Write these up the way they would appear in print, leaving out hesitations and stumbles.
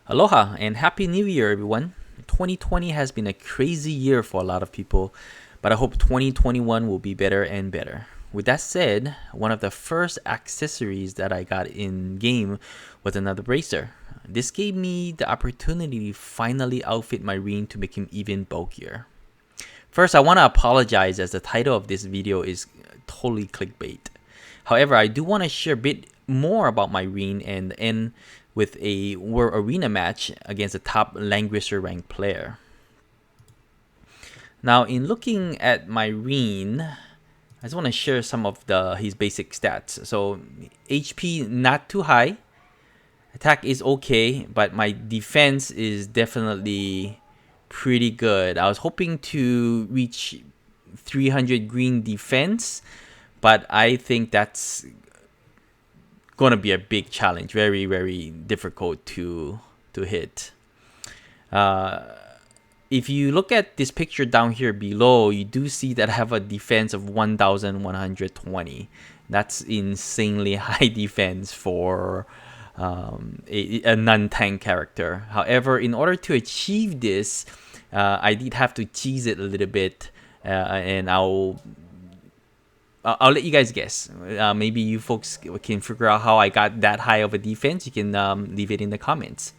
Aloha and Happy New Year, everyone. 2020 has been a crazy year for a lot of people, but I hope 2021 will be better and better. With that said, one of the first accessories that I got in game was another bracer. This gave me the opportunity to finally outfit my Rean to make him even bulkier. First, I want to apologize as the title of this video is totally clickbait. However, I do want to share a bit more about my Rean and end with a War Arena match against a top Langrisser ranked player. Now, in looking at my Rean, I just want to share some of his basic stats. So, HP not too high, attack is okay, but my defense is definitely pretty good. I was hoping to reach 300 green defense, but I think that's gonna be a big challenge. Very, very difficult to hit. If you look at this picture down here below, you do see that I have a defense of 1,120. That's insanely high defense for a non-tank character. However, in order to achieve this, I did have to cheese it a little bit, and I'll let you guys guess. Maybe you folks can figure out how I got that high of a defense. You can leave it in the comments.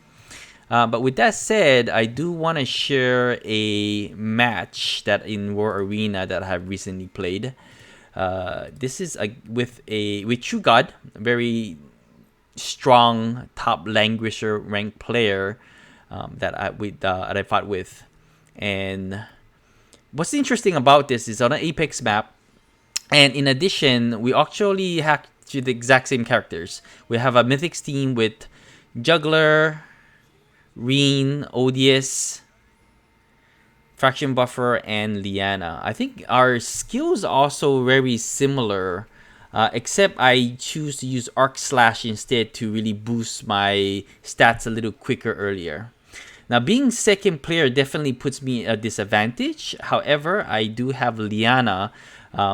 But with that said, I do want to share a match that in War Arena that I have recently played. This is with True God, a very strong top Langrisser ranked player that I fought with. And what's interesting about this is on an Apex map, and in addition, we actually have the exact same characters. We have a Mythics team with Juggler, Rean, Odious, Fraction Buffer, and Liana. I think our skills also very similar, except I choose to use Arc Slash instead to really boost my stats a little quicker earlier. Now, being second player definitely puts me at a disadvantage. However, I do have Liana,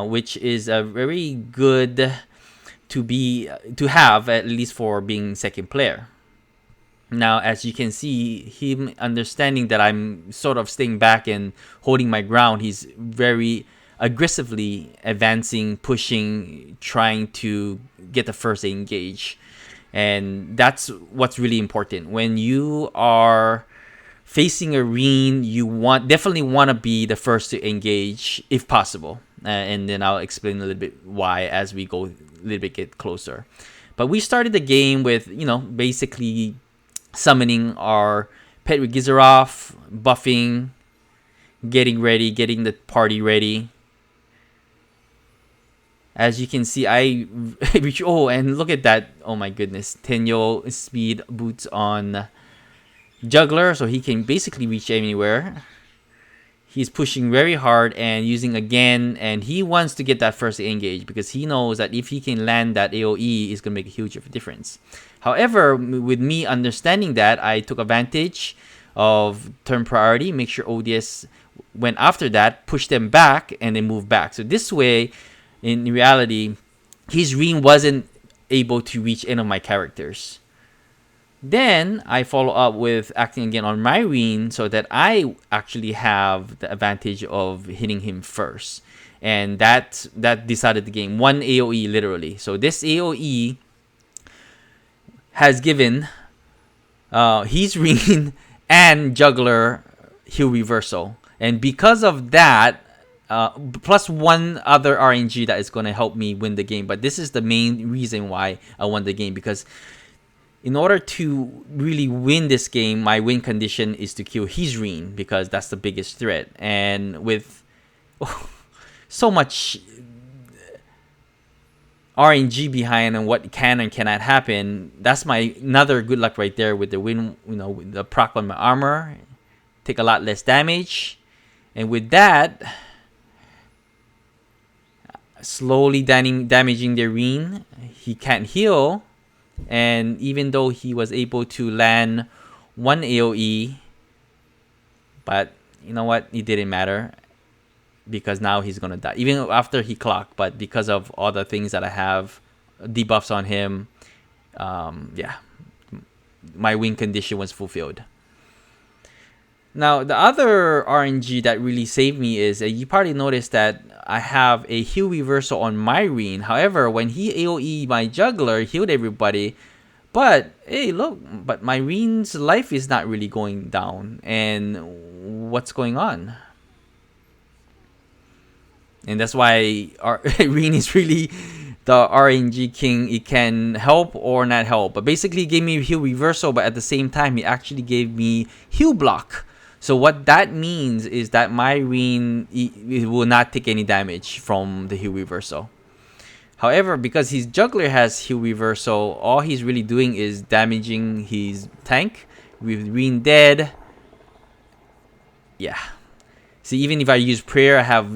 which is a very good to have, at least for being second player. Now, as you can see, him understanding that I'm sort of staying back and holding my ground, he's very aggressively advancing, pushing, trying to get the first engage. And that's what's really important. When you are facing a Rean, you definitely want to be the first to engage if possible. And then I'll explain a little bit why as we go a little bit get closer. But we started the game with, basically summoning our pet with Gizarov, buffing, getting ready, getting the party ready. As you can see, I reach. Oh, and look at that! Oh my goodness, Tenyo speed boots on Juggler, so he can basically reach anywhere. He's pushing very hard and using again, and he wants to get that first engage because he knows that if he can land that AoE, it's gonna make a huge difference. However, with me understanding that, I took advantage of turn priority, make sure ODS went after that, push them back, and then move back. So this way, in reality, his Rean wasn't able to reach any of my characters. Then I follow up with acting again on my Rean so that I actually have the advantage of hitting him first. And that decided the game. One AoE literally. So this AoE has given his Rean and Juggler heal reversal. And because of that, plus one other RNG that is going to help me win the game. But this is the main reason why I won the game, because in order to really win this game, my win condition is to kill his Rean because that's the biggest threat. And with so much RNG behind and what can and cannot happen, that's my another good luck right there with the win. With the proc on my armor, take a lot less damage, and with that, slowly damaging the Rean. He can't heal. And even though he was able to land one AoE, but you know what? It didn't matter because now he's going to die. Even after he clocked, but because of all the things that I have, debuffs on him, yeah. my win condition was fulfilled. Now, the other RNG that really saved me is you probably noticed that I have a heal reversal on my Rean. However, when he AoE my juggler, healed everybody. But, hey, look, but my Rean's life is not really going down. And what's going on? And that's why Rean is really the RNG king. It can help or not help. But basically, he gave me heal reversal, but at the same time, he actually gave me heal block. So what that means is that my Rean it will not take any damage from the heal reversal. However, because his juggler has heal reversal, all he's really doing is damaging his tank. With Rean dead, yeah. See, even if I use prayer, I have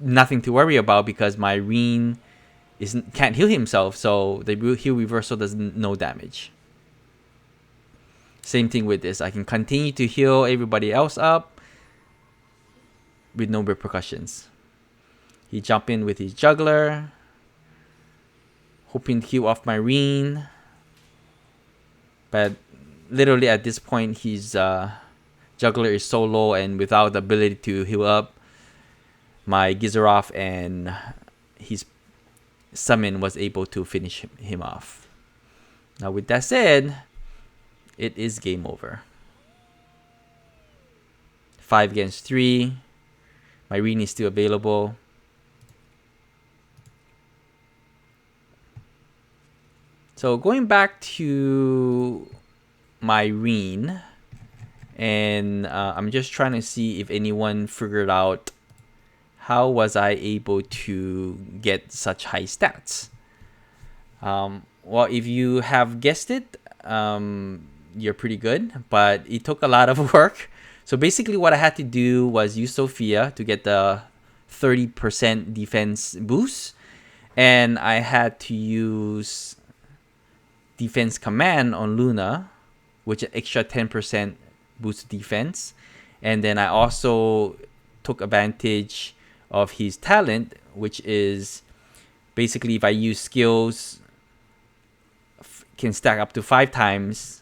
nothing to worry about because my Rean can't heal himself, so the heal reversal does no damage. Same thing with this. I can continue to heal everybody else up with no repercussions. He jump in with his juggler, hoping to heal off my Rean. But literally at this point, his juggler is so low and without the ability to heal up, my Gizaroff and his summon was able to finish him off. Now with that said, it is game over. 5 against 3. My Rean is still available. So going back to my Rean, and I'm just trying to see if anyone figured out how was I able to get such high stats. Well, if you have guessed it, you're pretty good, but it took a lot of work. So basically what I had to do was use Sophia to get the 30% defense boost, and I had to use defense command on Luna, which extra 10% boost defense. And then I also took advantage of his talent, which is basically if I use skills, can stack up to 5 times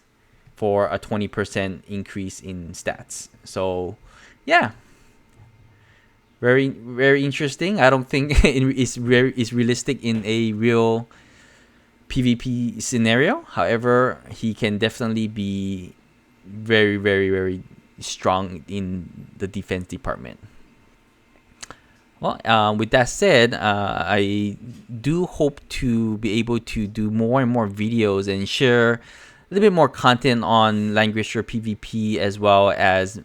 for a 20% increase in stats. So yeah, very, very interesting. I don't think it's realistic in a real PvP scenario. However, he can definitely be very, very, very strong in the defense department. Well, with that said, I do hope to be able to do more and more videos and share a little bit more content on Langrisser PvP, as well as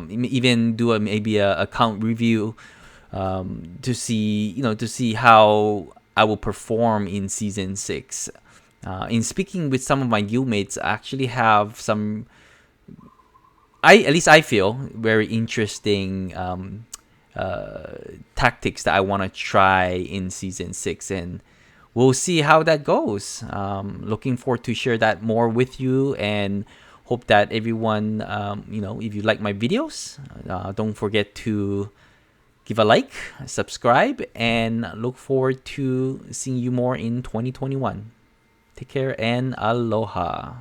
even do maybe a account review to see how I will perform in season 6. In speaking with some of my guildmates, I actually have some, at least I feel, very interesting tactics that I want to try in season 6, and we'll see how that goes. Looking forward to share that more with you, and hope that everyone, if you like my videos, don't forget to give a like, subscribe, and look forward to seeing you more in 2021. Take care and aloha.